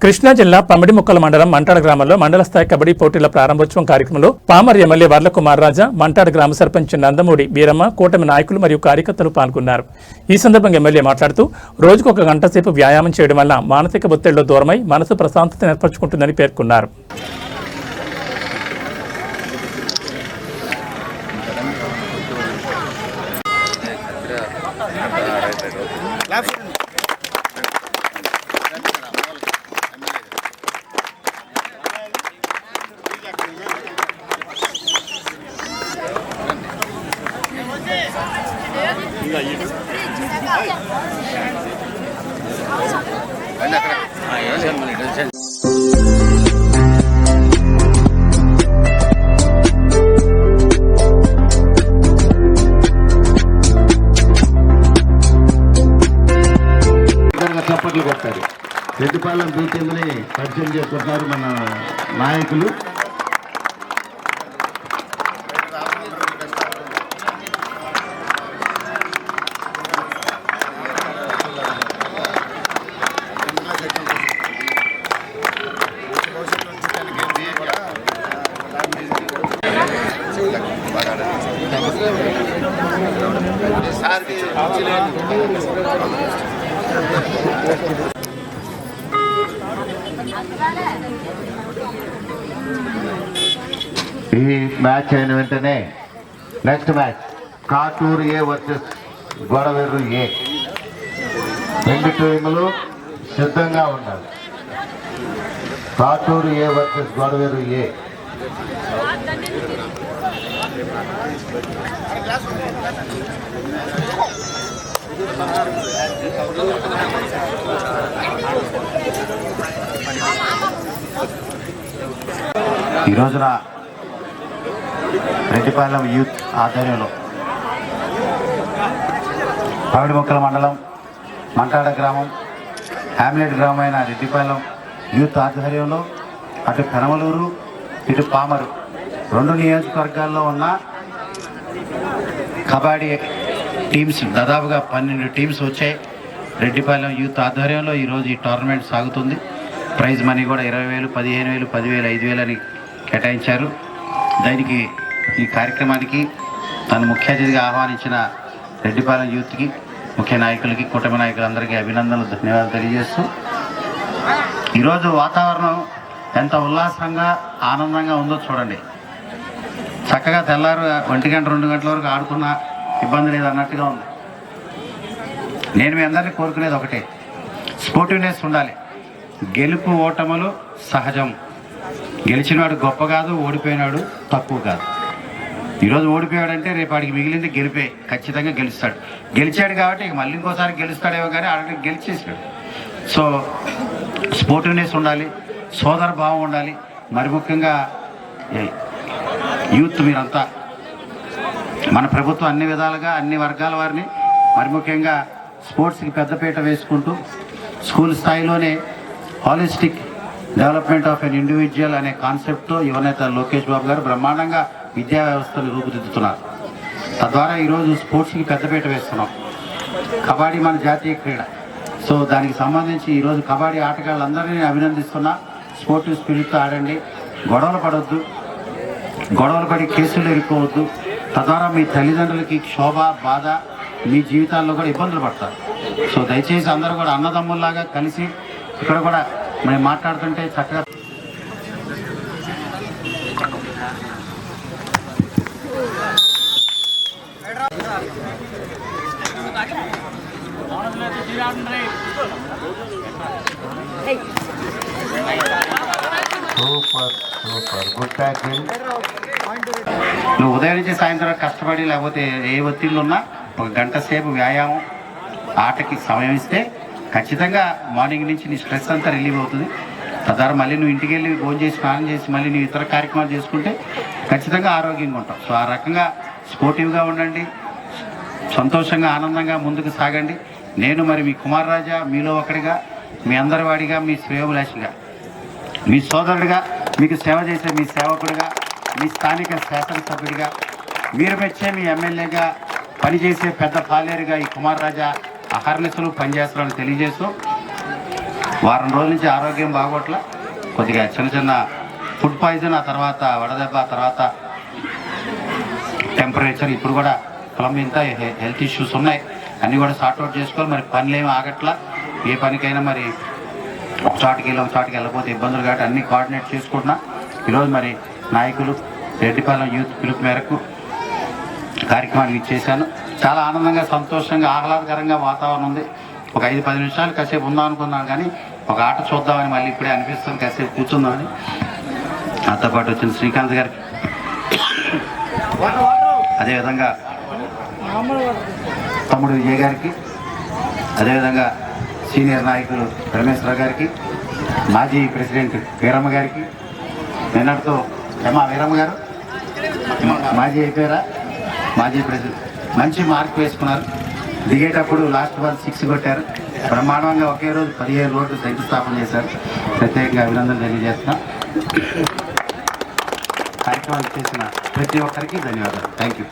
కృష్ణా జిల్లా పమిడిముక్కల మండలం మంటాడ గ్రామంలో మండల స్థాయి కబడ్డీ పోటీల ప్రారంభోత్సవం కార్యక్రమంలో పామర్ ఎమ్మెల్యే వర్లకుమార్ రాజా, మంటాడ గ్రామ సర్పంచ్ నందమూడి వీరమ్మ, కూటమి నాయకులు మరియు కార్యకర్తలు పాల్గొన్నారు. ఈ సందర్భంగా ఎమ్మెల్యే మాట్లాడుతూ రోజుకు 1 గంట సేపు వ్యాయామం చేయడం వల్ల మానసిక ఒత్తిడిలో దూరమై మనసు ప్రశాంతత ఏర్పరచుకుంటుందని పేర్కొన్నారు. చప్పట్లు కొట్టారు. రెడ్డిపాలెం బీచందని పరిచయం చేసుకుంటున్నారు మన నాయకులు. ఈ మ్యాచ్ అయిన వెంటనే next match Katuru A versus Godavarru A. 2 టీములు సిద్ధంగా ఉండాలి. Katuru A versus Godavarru A. ఈ రోజున రెడ్డిపాలెం యూత్ ఆధ్వర్యంలో పమిడిముక్కల మండలం మంటాడ గ్రామం హ్యామ్లెట్ గ్రామం అయిన రెడ్డిపాలెం యూత్ ఆధ్వర్యంలో అటు పెనమలూరు ఇటు పామరు 2 నియోజకవర్గాల్లో ఉన్న కబడ్డీ టీమ్స్ దాదాపుగా 12 టీమ్స్ వచ్చాయి. రెడ్డిపాలెం యూత్ ఆధ్వర్యంలో ఈరోజు ఈ టోర్నమెంట్ సాగుతుంది. ప్రైజ్ మనీ కూడా 20,000, 15,000, 10,000, 5,000 అని కేటాయించారు. దానికి ఈ కార్యక్రమానికి తను ముఖ్య అతిథిగా ఆహ్వానించిన రెడ్డిపాలెం యూత్కి, ముఖ్య నాయకులకి, కూటమి నాయకులందరికీ అభినందనలు, ధన్యవాదాలు తెలియజేస్తూ ఈరోజు వాతావరణం ఎంత ఉల్లాసంగా ఆనందంగా ఉందో చూడండి. చక్కగా తెల్లారు 1 గంట 2 గంటల వరకు ఆడుకున్న ఇబ్బంది లేదు అన్నట్టుగా ఉంది. నేను మీ అందరినీ కోరుకునేది ఒకటే, స్పోర్టివ్నెస్ ఉండాలి. గెలుపు ఓటములు సహజం. గెలిచినవాడు గొప్ప కాదు, ఓడిపోయినాడు తక్కువ కాదు. ఈరోజు ఓడిపోయాడంటే రేపు వాడికి మిగిలింది గెలిపే, ఖచ్చితంగా గెలుస్తాడు. గెలిచాడు కాబట్టి ఇక మళ్ళీ ఇంకోసారి గెలుస్తాడేమో కానీ ఆల్రెడీ గెలిచేసాడు. సో స్పోర్టివ్నెస్ ఉండాలి, సోదర భావం ఉండాలి. మరి ముఖ్యంగా యూత్ మీరంతా, మన ప్రభుత్వం అన్ని విధాలుగా అన్ని వర్గాల వారిని మరి ముఖ్యంగా స్పోర్ట్స్కి పెద్దపీట వేసుకుంటూ స్కూల్ స్థాయిలోనే holistic development of an individual అనే కాన్సెప్ట్తో యువనేత లోకేష్ బాబు గారు బ్రహ్మాండంగా విద్యా వ్యవస్థను రూపుదిద్దుతున్నారు. తద్వారా ఈరోజు స్పోర్ట్స్కి పెద్దపీట వేస్తున్నాం. కబడ్డీ మన జాతీయ క్రీడ. సో దానికి సంబంధించి ఈరోజు కబడ్డీ ఆటగాళ్ళందరినీ అభినందిస్తున్నా. స్పోర్టివ్ స్పిరిట్తో ఆడండి, గొడవలు పడవద్దు, గొడవలు పడి కేసులు ఇరుక్కోవద్దు. తద్వారా మీ తల్లిదండ్రులకి క్షోభ, బాధ, మీ జీవితాల్లో కూడా ఇబ్బందులు పడతారు. సో దయచేసి అందరూ కూడా అన్నదమ్ముల్లాగా కలిసి ఇక్కడ కూడా మేము మాట్లాడుతుంటే చక్కగా సూపర్ సూపర్ గుడ్ ట్యాకిల్. నువ్వు ఉదయం నుంచి సాయంత్రం కష్టపడి లేకపోతే ఏ ఒత్తిళ్ళు ఉన్నా 1 గంట సేపు వ్యాయామం, ఆటకి సమయం ఇస్తే ఖచ్చితంగా మార్నింగ్ నుంచి నీ స్ట్రెస్ అంతా రిలీవ్ అవుతుంది. తద్వారా మళ్ళీ నువ్వు ఇంటికి వెళ్ళి భోజనం చేసి స్నానం చేసి మళ్ళీ నువ్వు ఇతర కార్యక్రమాలు చేసుకుంటే ఖచ్చితంగా ఆరోగ్యంగా ఉంటావు. సో ఆ రకంగా స్పోర్టివ్గా ఉండండి, సంతోషంగా ఆనందంగా ముందుకు సాగండి. నేను మరి మీ కుమార్ రాజా మీలో ఒకటిగా, మీ అందరి వాడిగా, మీ శ్రేయోభిలాషిగా, మీ సోదరుడిగా, మీకు సేవ చేసే మీ సేవకుడిగా, మీ స్థానిక శాసనసభ్యుడిగా, మీరు మెచ్చే మీ ఎమ్మెల్యేగా పనిచేసే పెద్ద పాలేరుగా ఈ కుమార్ రాజా అహర్నిశలు పనిచేస్తారని తెలియజేస్తూ వారం రోజుల నుంచి ఆరోగ్యం బాగోట్ల, కొద్దిగా చిన్న చిన్న ఫుడ్ పాయిజన్, ఆ తర్వాత వడదెబ్బ, ఆ తర్వాత టెంపరేచర్, ఇప్పుడు కూడా ఇంత హెల్త్ ఇష్యూస్ ఉన్నాయి. అన్నీ కూడా సార్ట్అవుట్ చేసుకోవాలి. మరి పనులు ఏమి ఆగట్లా, ఏ పనికైనా మరి ఒక చోటికి వెళ్ళకపోతే ఇబ్బందులు కాబట్టి అన్నీ కోఆర్డినేట్ చేసుకుంటున్నా. ఈరోజు మరి నాయకులు రెడ్డిపాలెం యూత్ పిలుపు మేరకు కార్యక్రమానికి ఇచ్చేసాను. చాలా ఆనందంగా, సంతోషంగా, ఆహ్లాదకరంగా వాతావరణం ఉంది. ఒక 5-10 నిమిషాలు కాసేపు ఉందాం అనుకున్నాను, కానీ ఒక ఆట చూద్దామని మళ్ళీ ఇప్పుడే అనిపిస్తుంది, కాసేపు కూర్చుందామని. నాతో పాటు వచ్చిన శ్రీకాంత్ గారికి, అదేవిధంగా తమ్ముడు విజయ్ గారికి, అదేవిధంగా సీనియర్ నాయకులు పరమేశ్వర గారికి, మాజీ ప్రెసిడెంట్ వీరమ్మ గారికి, నిన్నటితో వీరమ్మ గారు మాజీ అయిపోయారా, మాజీ ప్రెసిడెంట్, మంచి మార్క్ వేసుకున్నారు. దిగేటప్పుడు లాస్ట్ బాల్ 6 కొట్టారు. బ్రహ్మాండంగా ఒకే రోజు 15 రోడ్లు శంకుస్థాపన చేశారు. ప్రత్యేకంగా అభినందనలు తెలియజేస్తున్నాం. కార్యక్రమాలు చేసిన ప్రతి ఒక్కరికి ధన్యవాదాలు. Thank you.